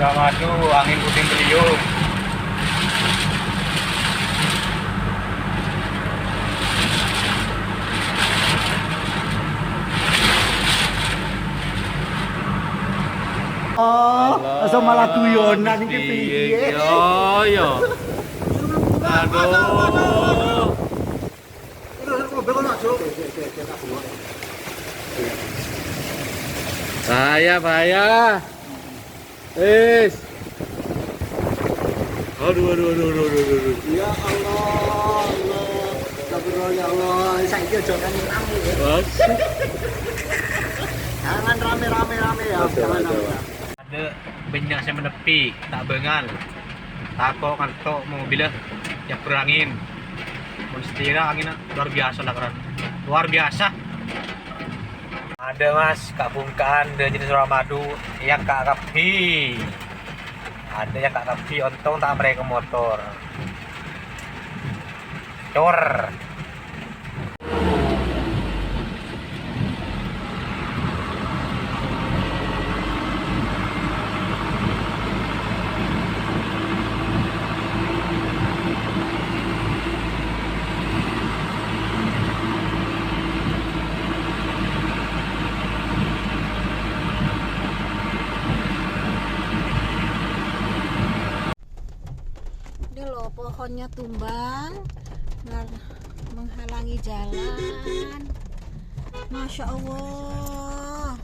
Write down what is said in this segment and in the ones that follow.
Suramadu, angin puting beliung. Oh, asal malah guyonan iki piye? Yo yo. Aduh. Bahaya. Aduh. Ya Allah. Astagfirullah ya Allah. Saiki aja kan rame ya. Bos. Jangan rame ya. Jangan rame. Ada banyak saya menepi, tak bengal. Takut kantok mobilnya ya berangin. Monstera anginnya luar biasa lah keren. Luar biasa. Ada mas, Kak Bungkaan dari jenis Suramadu yang Kak Kapi. Ada yang Kak Kapi, untung tak mereka motor. Cor. Ini loh pohonnya tumbang menghalangi jalan. Masya Allah.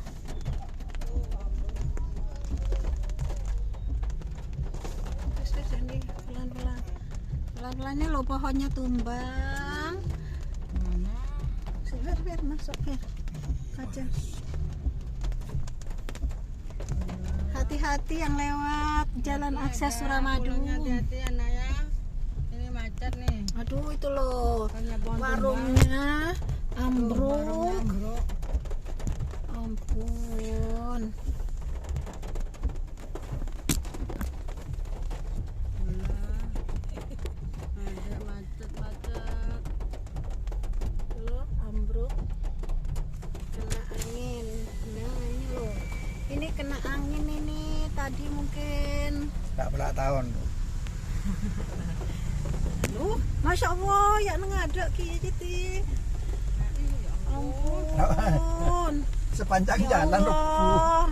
Ini pelan-pelan ini loh pohonnya tumbang. Biar masuk biar kaca. Hati-hati yang lewat jalan akses Suramadu. Hati-hati anak ya. Ini macet nih. Aduh itu loh warungnya ambruk. Ampun. Ada macet. Loh ambruk. Kena angin. Nah ini loh. Ini kena angin ini tadi mungkin. Tak pernah tahun. Loh, Masya Allah, ya ngadek ki Titi. Ampun. Sepanjang Ya jalan rubuh. Allah.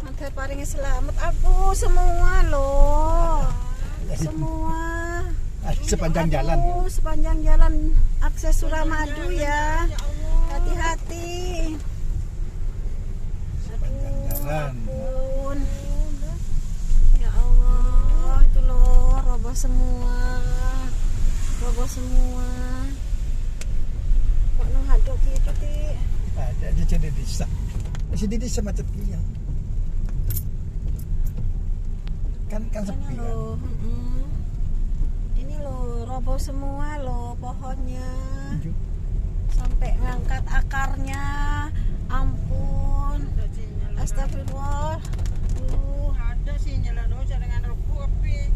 Mantap paringi selamat aku semua loh. Semua. Sepanjang jalan. Aduh, sepanjang jalan akses Suramadu ya. Hati-hati. Jalan. Ampun. Ya Allah, itu loh roboh semua. Kok menghadap gitu, Ti? Ada di sini desa. Di sini desa macet dia. Kan Ini sepi kan. loh, ini loh roboh semua loh pohonnya. Sampai ngangkat akarnya. Ampun. Astagfirullah. Ada sinyal dengan rubuh api.